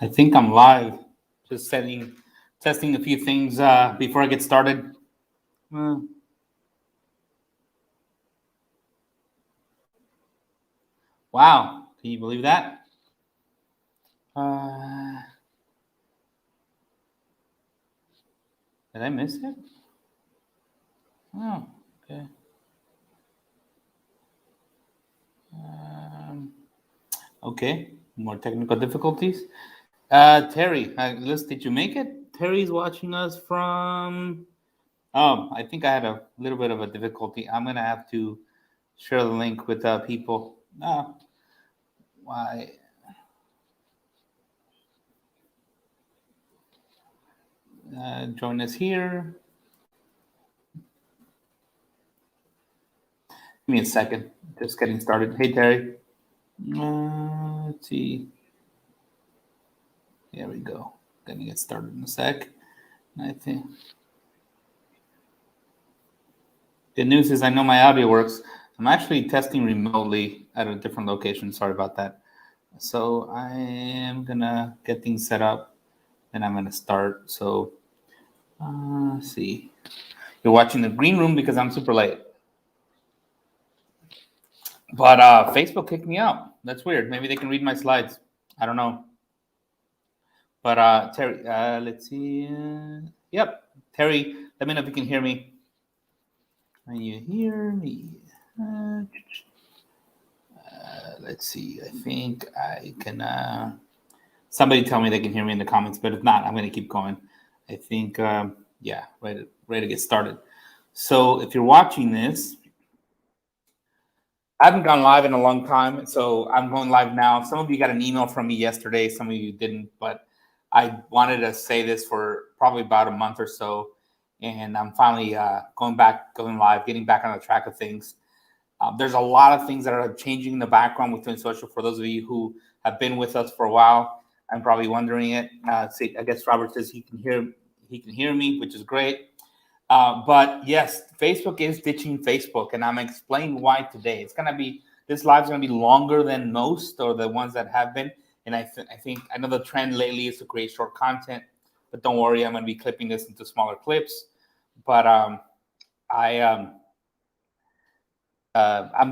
I think I'm live. Just testing a few things before I get started. Wow, can you believe that? Did I miss it? Oh, okay. Okay, more technical difficulties. Terry, Liz, did you make it? Terry's watching us from. I think I had a little bit of a difficulty. I'm gonna have to share the link with people. Why? Join us here. Give me a second. Just getting started. Hey, Terry. Let's see. There we go. Gonna get started in a sec. I think. Good news is I know my audio works. I'm actually testing remotely at a different location. Sorry about that. So I am gonna get things set up, and I'm gonna start. So let's see. You're watching the green room because I'm super late. But Facebook kicked me out. That's weird. Maybe they can read my slides. I don't know. But Terry, let's see. Yep, Terry, let me know if you can hear me. Can you hear me? Let's see. I think I can. Somebody tell me they can hear me in the comments, but if not, I'm going to keep going. I think, yeah, ready to get started. So if you're watching this, I haven't gone live in a long time, so I'm going live now. Some of you got an email from me yesterday. Some of you didn't, but I wanted to say this for probably about a month or so, and I'm finally going live, getting back on the track of things. There's a lot of things that are changing in the background with Twin Social. For those of you who have been with us for a while, I'm probably wondering it. See, I guess Robert says he can hear me, which is great. But yes, Facebook is ditching Facebook, and I'm explaining why today. This live is gonna be longer than most or the ones that have been. And I think another trend lately is to create short content. But don't worry, I'm gonna be clipping this into smaller clips. But I'm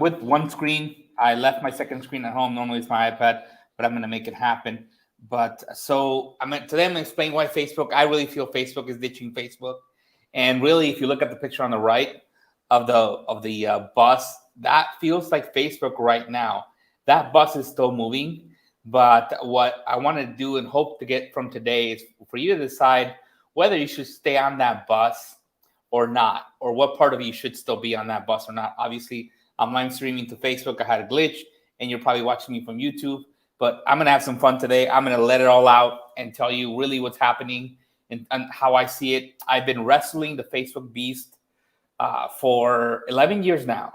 with one screen. I left my second screen at home. Normally it's my iPad, but I'm gonna make it happen. But so today I'm gonna explain why Facebook. I really feel Facebook is ditching Facebook. And really, if you look at the picture on the right of the bus, that feels like Facebook right now. That bus is still moving, but what I want to do and hope to get from today is for you to decide whether you should stay on that bus or not, or what part of you should still be on that bus or not. Obviously, I'm live streaming to Facebook. I had a glitch, and you're probably watching me from YouTube, but I'm going to have some fun today. I'm going to let it all out and tell you really what's happening and how I see it. I've been wrestling the Facebook beast for 11 years now.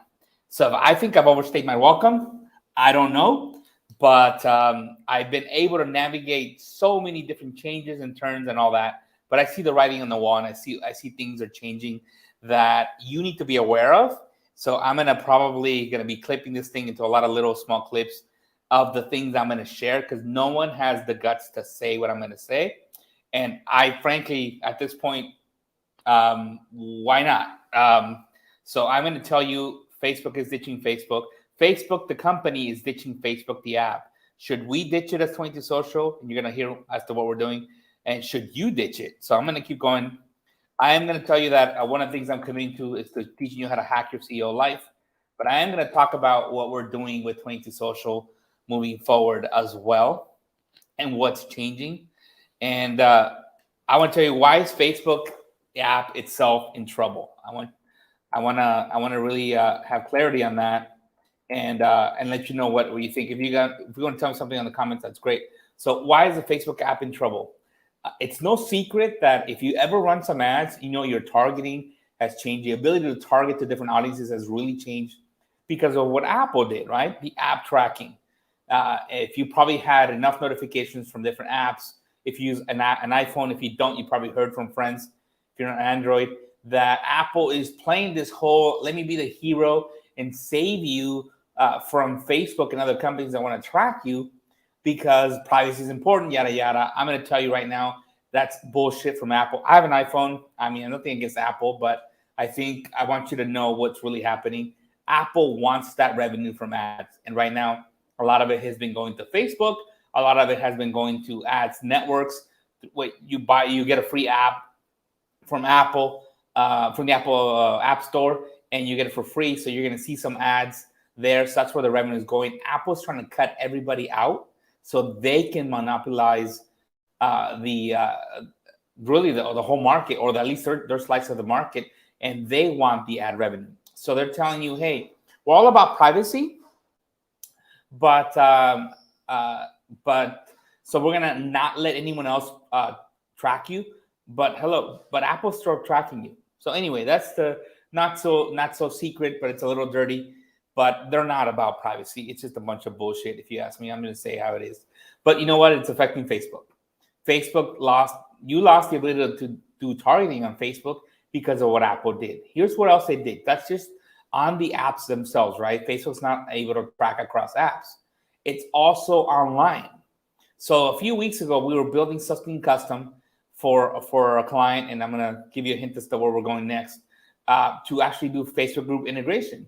So I think I've overstayed my welcome. I don't know. But I've been able to navigate so many different changes and turns and all that. But I see the writing on the wall, and I see things are changing that you need to be aware of. So I'm probably going to be clipping this thing into a lot of little small clips of the things I'm going to share, because no one has the guts to say what I'm going to say. And I frankly, at this point, why not? So I'm going to tell you, Facebook is ditching Facebook. Facebook, the company, is ditching Facebook, the app. Should we ditch it as 22 Social? And you're going to hear as to what we're doing. And should you ditch it? So I'm going to keep going. I am going to tell you that one of the things I'm committing to is to teaching you how to hack your CEO life. But I am going to talk about what we're doing with 22 Social moving forward as well, and what's changing. And I want to tell you, why is Facebook app itself in trouble. I want to really have clarity on that, and let you know what you think. If you want to tell me something in the comments, that's great. So why is the Facebook app in trouble? It's no secret that if you ever run some ads, your targeting has changed. The ability to target to different audiences has really changed because of what Apple did, right? The app tracking. If you probably had enough notifications from different apps, if you use an iPhone, if you don't, you probably heard from friends, if you're on Android, that Apple is playing this whole, let me be the hero and save you from Facebook and other companies that want to track you because privacy is important, yada, yada. I'm going to tell you right now, that's bullshit from Apple. I have an iPhone. I mean, I'm nothing against Apple, but I think I want you to know what's really happening. Apple wants that revenue from ads. And right now, a lot of it has been going to Facebook. A lot of it has been going to ads networks. Wait, you get a free app from Apple, from the Apple App Store, and you get it for free. So you're going to see some ads there. So that's where the revenue is going. Apple's trying to cut everybody out so they can monopolize really the whole market, or at least their slice of the market, and they want the ad revenue. So they're telling you, hey, we're all about privacy, but so we're gonna not let anyone else track you. But Apple's still tracking you. So anyway, that's the not so secret, but it's a little dirty. But they're not about privacy. It's just a bunch of bullshit. If you ask me, I'm going to say how it is. But you know what? It's affecting Facebook. Facebook lost the ability to do targeting on Facebook because of what Apple did. Here's what else they did. That's just on the apps themselves, right? Facebook's not able to track across apps. It's also online. So a few weeks ago, we were building something custom for a client, and I'm going to give you a hint as to where we're going next, to actually do Facebook group integration.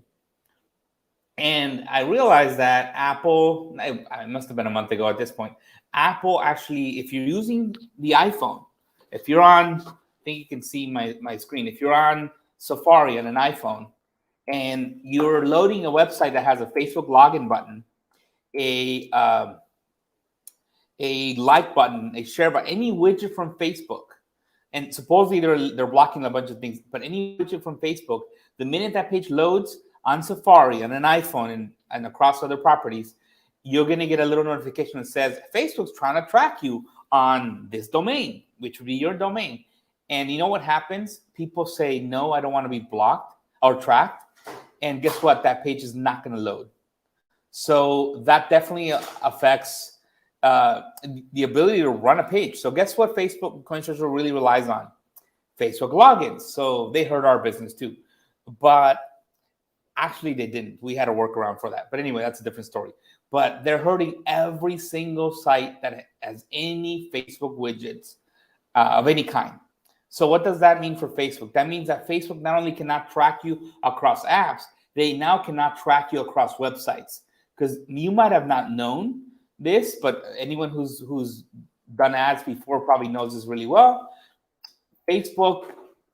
And I realized that Apple, it must have been a month ago at this point, Apple actually, if you're using the iPhone, if you're on, I think you can see my screen, if you're on Safari on an iPhone and you're loading a website that has a Facebook login button, a like button, a share button, any widget from Facebook, and supposedly they're blocking a bunch of things, but any widget from Facebook, the minute that page loads on Safari, on an iPhone, and across other properties, you're going to get a little notification that says, Facebook's trying to track you on this domain, which would be your domain. And you know what happens? People say, no, I don't want to be blocked or tracked. And guess what? That page is not going to load. So that definitely affects the ability to run a page. So guess what Facebook CoinSocial really relies on? Facebook logins. So they hurt our business too. But actually, they didn't. We had a workaround for that. But anyway, that's a different story. But they're hurting every single site that has any Facebook widgets of any kind. So what does that mean for Facebook? That means that Facebook not only cannot track you across apps, they now cannot track you across websites. Because you might have not known this, but anyone who's done ads before probably knows this really well. Facebook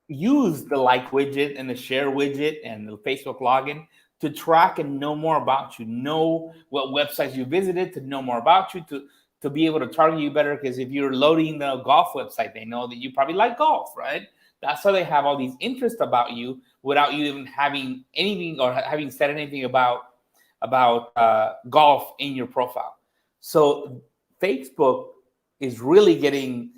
use the like widget and the share widget and the Facebook login to track and know more about you, know what websites you visited, to know more about you, to be able to target you better. Because if you're loading the golf website, they know that you probably like golf, right? That's how they have all these interests about you without you even having anything or having said anything about golf in your profile. So Facebook is really getting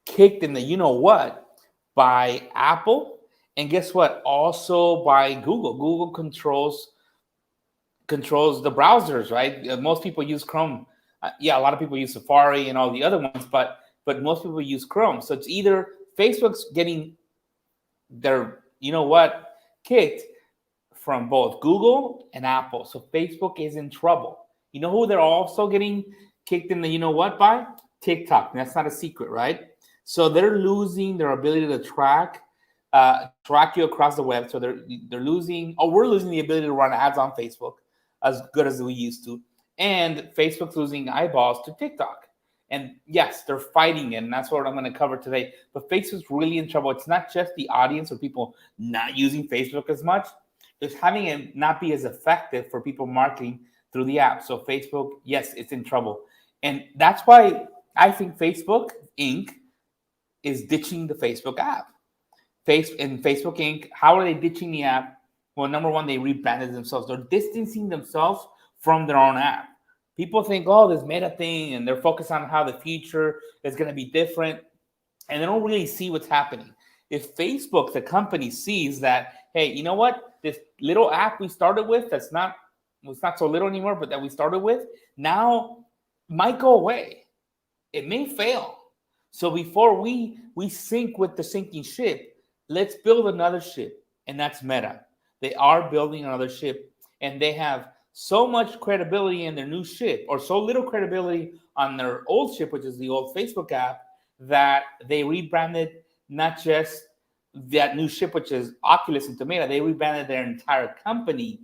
kicked in the you-know-what by Apple, and guess what? Also by Google. Google controls the browsers, right? Most people use Chrome. A lot of people use Safari and all the other ones, but most people use Chrome. So it's either Facebook's getting their you-know-what kicked from both Google and Apple. So Facebook is in trouble. You know who they're also getting kicked in the you-know-what by? TikTok. That's not a secret, right? So they're losing their ability to track you across the web. So they're losing, we're losing the ability to run ads on Facebook as good as we used to. And Facebook's losing eyeballs to TikTok. And yes, they're fighting it, and that's what I'm going to cover today. But Facebook's really in trouble. It's not just the audience or people not using Facebook as much. It's having it not be as effective for people marketing through the app. So Facebook, yes, it's in trouble. And that's why I think Facebook Inc. is ditching the Facebook app. Facebook Inc., how are they ditching the app? Well, number one, they rebranded themselves. They're distancing themselves from their own app. People think, this meta thing, and they're focused on how the future is going to be different, and they don't really see what's happening. If Facebook, the company, sees that, hey, you know what? This little app we started with it's not so little anymore, but that we started with, now might go away. It may fail. So before we sink with the sinking ship, let's build another ship, and that's Meta. They are building another ship, and they have so much credibility in their new ship, or so little credibility on their old ship, which is the old Facebook app, that they rebranded not just that new ship, which is Oculus and Meta, they rebranded their entire company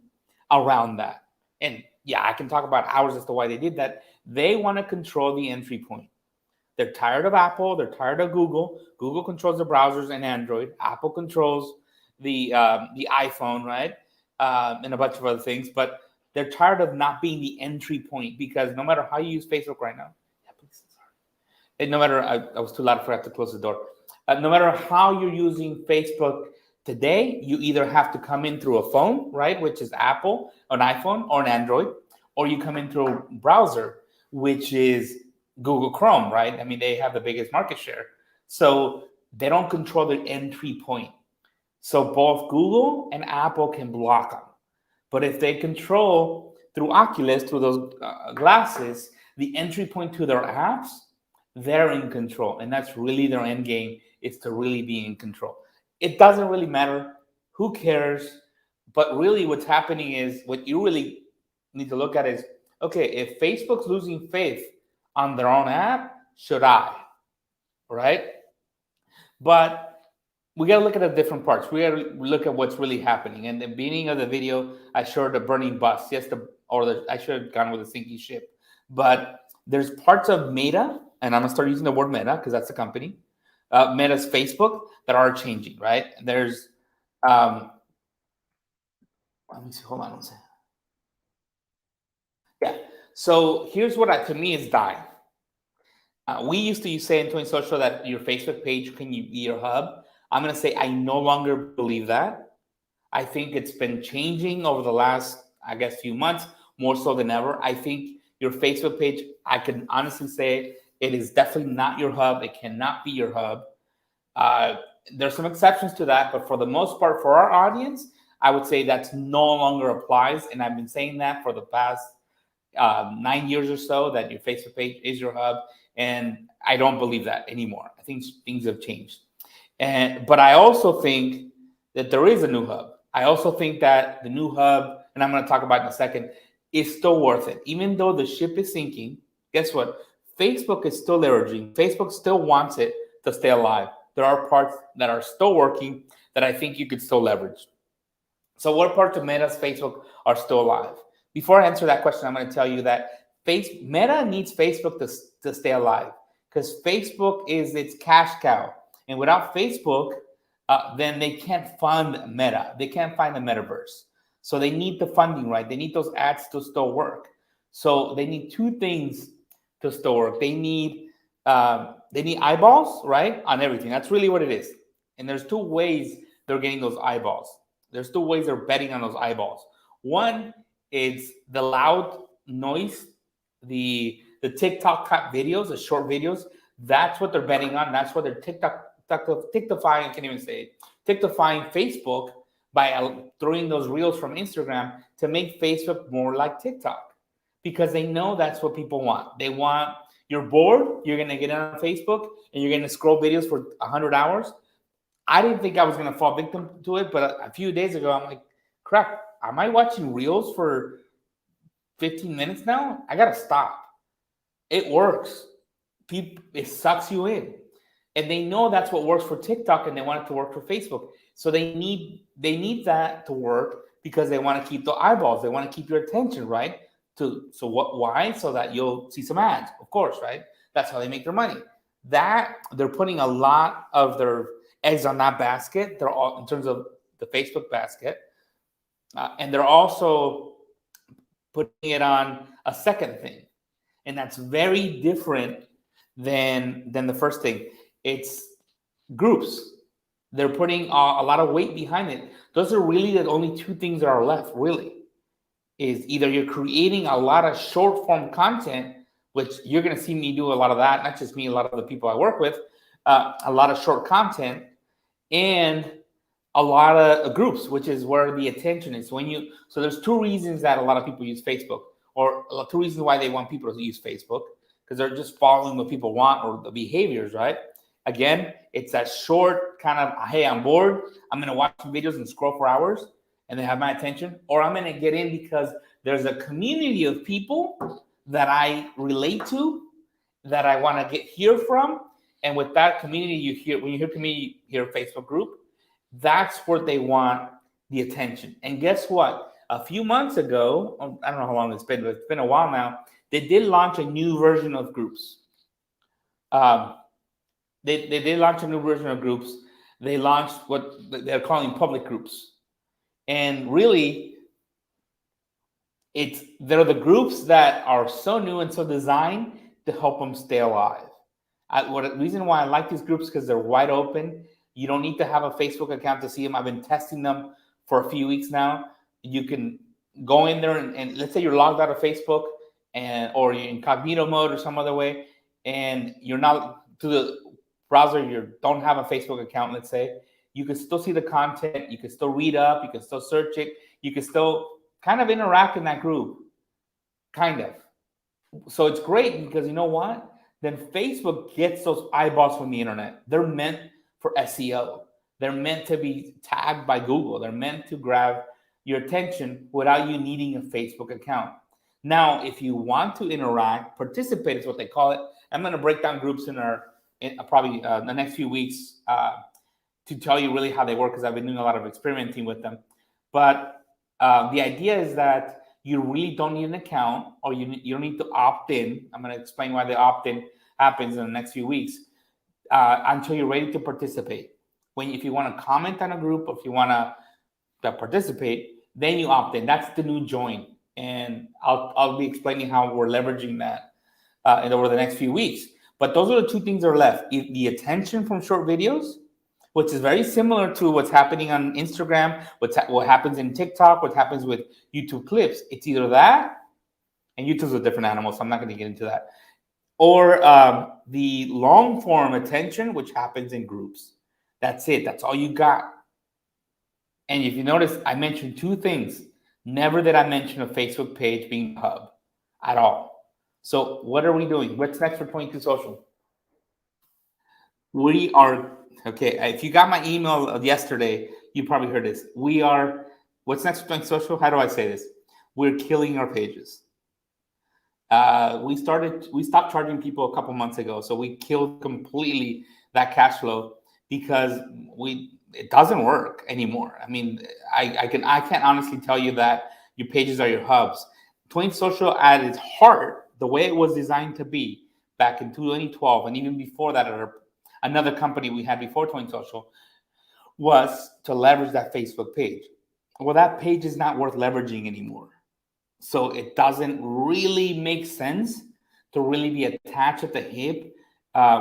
around that. And yeah, I can talk about hours as to why they did that. They want to control the entry point. They're tired of Apple. They're tired of Google. Google controls the browsers and Android. Apple controls the iPhone, right? And a bunch of other things. But they're tired of not being the entry point, because no matter how you use Facebook right now, yeah, please, sorry. And no matter, I was too loud, I forgot to close the door. No matter how you're using Facebook today, you either have to come in through a phone, right, which is Apple, an iPhone, or an Android, or you come in through a browser, which is Google Chrome, right? I mean, they have the biggest market share. So they don't control the entry point. So both Google and Apple can block them. But if they control through Oculus, through those glasses, the entry point to their apps, they're in control. And that's really their end game, is to really be in control. It doesn't really matter. Who cares? But really what's happening is, what you really need to look at is, okay, if Facebook's losing faith on their own app, should I? Right? But we got to look at the different parts. We got to look at what's really happening. In the beginning of the video, I showed the burning bus. Yes, I should have gone with a sinking ship. But there's parts of Meta, and I'm going to start using the word Meta because that's the company, Meta's Facebook, that are changing, right? There's, let me see, hold on one second. Yeah. So here's what to me is dying. We used to say in Twin Social that your Facebook page can be your hub. I'm going to say I no longer believe that. I think it's been changing over the last, I guess, few months, more so than ever. I think your Facebook page, I can honestly say it is definitely not your hub. It cannot be your hub. There's some exceptions to that, but for the most part, for our audience, I would say that's no longer applies. And I've been saying that for the past 9 years or so, that your Facebook page is your hub. And I don't believe that anymore. I think things have changed. But I also think that there is a new hub. I also think that the new hub, and I'm going to talk about in a second, is still worth it. Even though the ship is sinking, guess what? Facebook is still leveraging. Facebook still wants it to stay alive. There are parts that are still working that I think you could still leverage. So what parts of Meta's Facebook are still alive? Before I answer that question, I'm going to tell you that Meta needs Facebook to stay alive, because Facebook is its cash cow. And without Facebook, then they can't fund Meta. They can't find the metaverse. So they need the funding, right? They need those ads to still work. So they need two things to still work. They need eyeballs, right, on everything. That's really what it is. And there's two ways they're getting those eyeballs. There's two ways they're betting on those eyeballs. One is the loud noise, the TikTok cut videos, the short videos. That's what they're betting on. That's what they're TikTokifying, I can't even say it, TikTokifying Facebook by throwing those reels from Instagram to make Facebook more like TikTok, because they know that's what people want. They want, you're bored, you're going to get on Facebook and you're going to scroll videos for 100 hours. I didn't think I was going to fall victim to it, but a few days ago, I'm like, crap, am I watching reels for 15 minutes now? I got to stop. It works. It sucks you in. And they know that's what works for TikTok, and they want it to work for Facebook. So they need that to work, because they want to keep the eyeballs. They want to keep your attention, right? Why? So that you'll see some ads, of course, right? That's how they make their money. That they're putting a lot of their eggs on that basket. They're all in terms of the Facebook basket, and they're also putting it on a second thing, and that's very different than the first thing. It's groups. They're putting a lot of weight behind it. Those are really the only two things that are left, really. Is either you're creating a lot of short form content, which you're going to see me do a lot of that, not just me, a lot of the people I work with, a lot of short content, and a lot of groups, which is where the attention is. So there's two reasons that a lot of people use Facebook, or two reasons why they want people to use Facebook, because they're just following what people want, or the behaviors, right? Again, it's that short kind of, hey, I'm bored, I'm going to watch some videos and scroll for hours. and they have my attention, or I'm going to get in because there's a community of people that I relate to, that I want to hear from. And with that community, when you hear community, you hear Facebook group, that's where they want the attention. And guess what? A few months ago, I don't know how long it's been, but it's been a while now, they did launch a new version of groups. They did launch a new version of groups. They launched what they're calling public groups. And really, they're the groups that are so new and so designed to help them stay alive. The reason why I like these groups, because they're wide open. You don't need to have a Facebook account to see them. I've been testing them for a few weeks now. You can go in there and let's say you're logged out of Facebook or you're incognito mode or some other way, and you're not to the browser, you don't have a Facebook account, let's say, you can still see the content, you can still read up, you can still search it, you can still kind of interact in that group, kind of. So it's great because you know what? Then Facebook gets those eyeballs from the internet. They're meant for SEO. They're meant to be tagged by Google. They're meant to grab your attention without you needing a Facebook account. Now, if you want to interact, participate is what they call it. I'm going to break down groups in probably the next few weeks to tell you really how they work, because I've been doing a lot of experimenting with them. But the idea is that you really don't need an account, or you don't need to opt in. I'm going to explain why the opt-in happens in the next few weeks until you're ready to participate. If you want to comment on a group, or if you want to participate, then you opt in. That's the new join. And I'll be explaining how we're leveraging that over the next few weeks. But those are the two things that are left. The attention from short videos, which is very similar to what's happening on Instagram, what happens in TikTok, what happens with YouTube clips. It's either that, and YouTube's a different animal, so I'm not going to get into that, or the long form attention, which happens in groups. That's it. That's all you got. And if you notice, I mentioned two things. Never did I mention a Facebook page being the hub at all. So what are we doing? What's next for 22 Social? We are, okay, if you got my email yesterday, you probably heard this. What's next for 22 Social? How do I say this? We're killing our pages. We stopped charging people a couple months ago. So we killed completely that cash flow because it doesn't work anymore. I mean, I can't honestly tell you that your pages are your hubs. 22 Social at its heart, the way it was designed to be back in 2012, and even before that, at another company we had before 22 Social, was to leverage that Facebook page. Well, that page is not worth leveraging anymore. So it doesn't really make sense to really be attached at the hip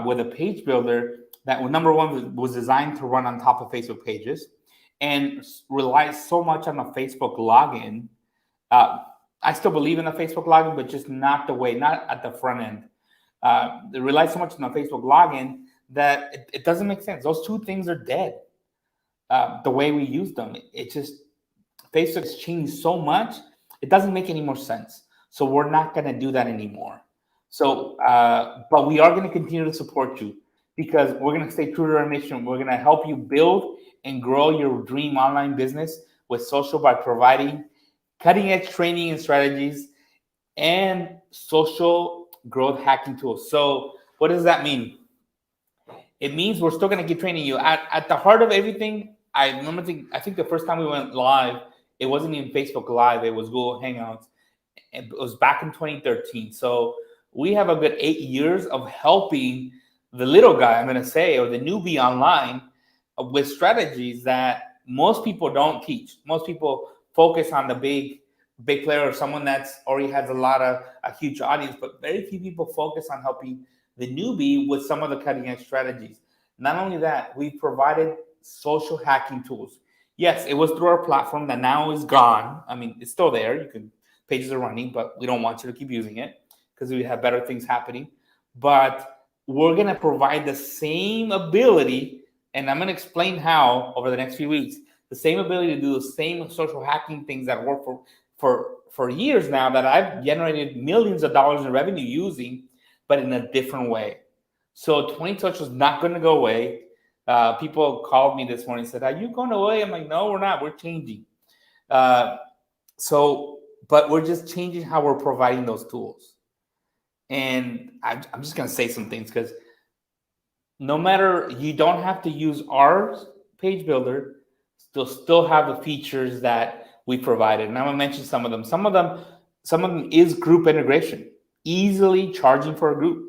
with a page builder that, number one, was designed to run on top of Facebook pages and relies so much on a Facebook login. I still believe in the Facebook login, but just not at the front end. It relies so much on the Facebook login that it doesn't make sense. Those two things are dead. The way we use them, Facebook has changed so much. It doesn't make any more sense. So we're not going to do that anymore. So, but we are going to continue to support you because we're going to stay true to our mission. We're going to help you build and grow your dream online business with social by providing cutting edge training and strategies and social growth hacking tools. So what does that mean? It means we're still going to keep training you. At the heart of everything, I think the first time we went live, it wasn't even Facebook Live. It was Google Hangouts. It was back in 2013. So we have a good 8 years of helping the little guy, I'm going to say, or the newbie online with strategies that most people don't teach. Most people focus on the big player or someone that's already has a huge audience, but very few people focus on helping the newbie with some of the cutting edge strategies. Not only that, we provided social hacking tools. Yes, it was through our platform that now is gone. I mean, it's still there. Pages are running, but we don't want you to keep using it because we have better things happening. But we're going to provide the same ability, and I'm going to explain how over the next few weeks, the same ability to do the same social hacking things that work for years now that I've generated millions of dollars in revenue using, but in a different way. So 22 Social is not going to go away. People called me this morning and said, "Are you going away?" I'm like, "No, we're not. We're changing." Uh, so, but we're just changing how we're providing those tools. And I'm just going to say some things because no matter, you don't have to use our page builder, still have the features that we provided. And I'm gonna mention some of them. Some of them is group integration, easily charging for a group.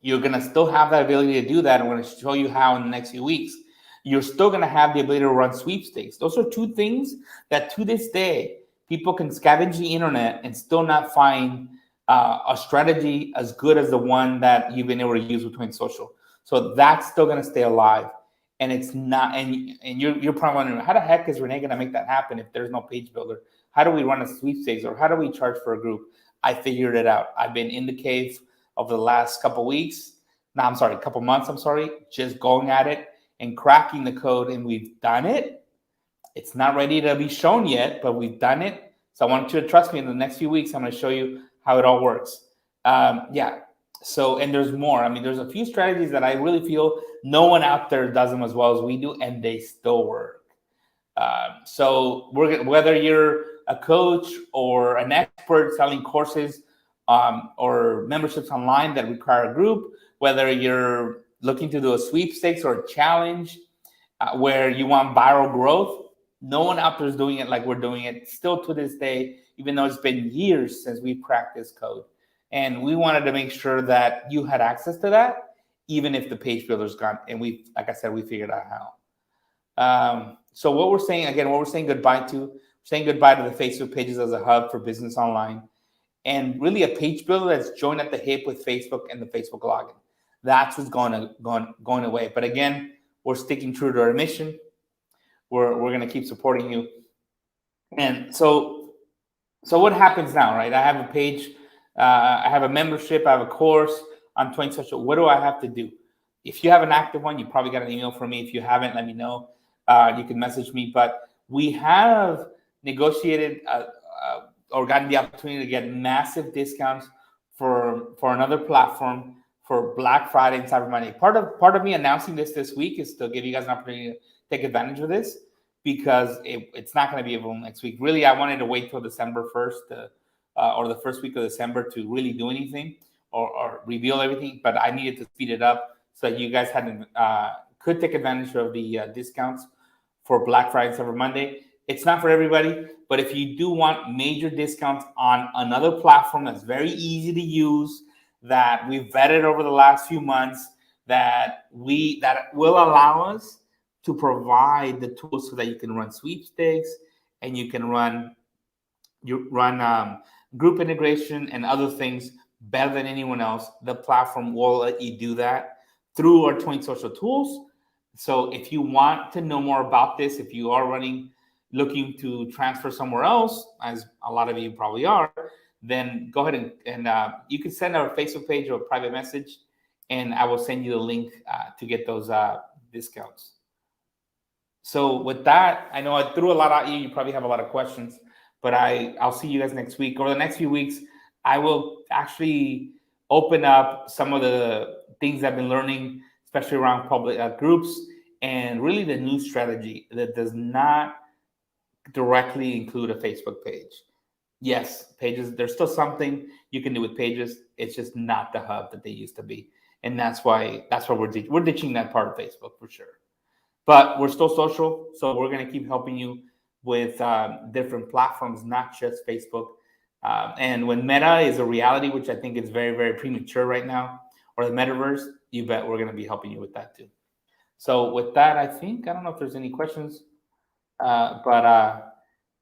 You're gonna still have that ability to do that. I'm gonna show you how in the next few weeks. You're still gonna have the ability to run sweepstakes. Those are two things that to this day people can scavenge the internet and still not find a strategy as good as the one that you've been able to use with Twin Social. So that's still gonna stay alive. And it's not, and you're probably wondering, how the heck is Renee gonna make that happen if there's no page builder? How do we run a sweepstakes, or how do we charge for a group? I figured it out. I've been in the cave over the last couple weeks. No, I'm sorry, couple months. I'm sorry, just going at it and cracking the code, and we've done it. It's not ready to be shown yet, but we've done it. So I want you to trust me. In the next few weeks, I'm going to show you how it all works. Yeah. So, and there's more. I mean, there's a few strategies that I really feel no one out there does them as well as we do, and they still work. So whether you're a coach or an expert selling courses or memberships online that require a group, whether you're looking to do a sweepstakes or a challenge where you want viral growth, no one out there is doing it like we're doing it still to this day, even though it's been years since we cracked this code. And we wanted to make sure that you had access to that, even if the page builder's gone. And we, like I said, we figured out how. So what we're saying goodbye to, we're saying goodbye to the Facebook pages as a hub for business online, and really a page builder that's joined at the hip with Facebook and the Facebook login. That's what's going away. But again, we're sticking true to our mission. We're going to keep supporting you. And so what happens now, right? I have a page, I have a membership, I have a course on Twin Social. What do I have to do? If you have an active one, you probably got an email from me. If you haven't, let me know. You can message me. But we have negotiated or gotten the opportunity to get massive discounts for another platform for Black Friday and Cyber Monday. Part of me announcing this week is to give you guys an opportunity to take advantage of this, because it's not going to be available next week. Really, I wanted to wait till December 1st or the first week of December to really do anything or reveal everything, but I needed to speed it up so that you guys could take advantage of the discounts for Black Friday and Cyber Monday. It's not for everybody, but if you do want major discounts on another platform that's very easy to use, that we've vetted over the last few months, that will allow us to provide the tools so that you can run sweepstakes and you can run group integration and other things better than anyone else. The platform will let you do that through our Twin Social tools. So if you want to know more about this, if you are looking to transfer somewhere else, as a lot of you probably are, then go ahead and you can send our Facebook page or a private message, and I will send you the link to get those discounts. So with that, I know I threw a lot at you. You probably have a lot of questions, but I'll see you guys next week. Over the next few weeks, I will actually open up some of the things I've been learning, especially around public groups, and really the new strategy that does not directly include a Facebook page. Yes, pages, there's still something you can do with pages. It's just not the hub that they used to be. And that's why we're ditching that part of Facebook for sure. But we're still social, so we're going to keep helping you with different platforms, not just Facebook. And when Meta is a reality, which I think is very, very premature right now, or the metaverse, you bet we're going to be helping you with that too. So with that, I don't know if there's any questions, but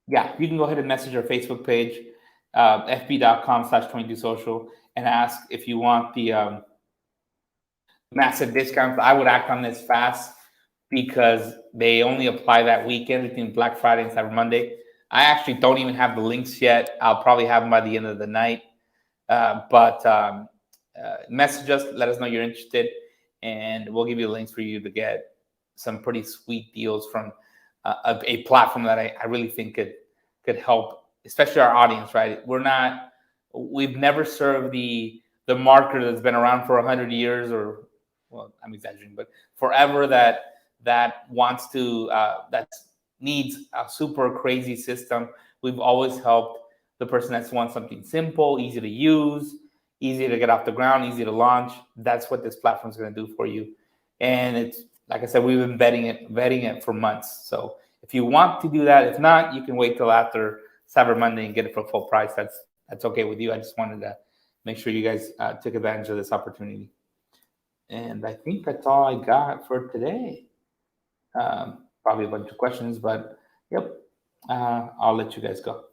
yeah, you can go ahead and message our Facebook page, fb.com/22social, and ask if you want the massive discounts. I would act on this fast because they only apply that weekend between Black Friday and Cyber Monday. I actually don't even have the links yet. I'll probably have them by the end of the night. But message us, let us know you're interested, and we'll give you the links for you to get some pretty sweet deals from a platform that I really think could help, especially our audience, right? We've never served the marketer that's been around for 100 years, or, well, I'm exaggerating, but forever, that wants to, that's needs a super crazy system. We've always helped the person that wants something simple, easy to use, easy to get off the ground, easy to launch. That's what this platform is going to do for you. And it's, like I said, we've been vetting it for months. So if you want to do that, if not, you can wait till after Cyber Monday and get it for full price. That's okay with you. I just wanted to make sure you guys took advantage of this opportunity. And I think that's all I got for today. Probably a bunch of questions, but yep, I'll let you guys go.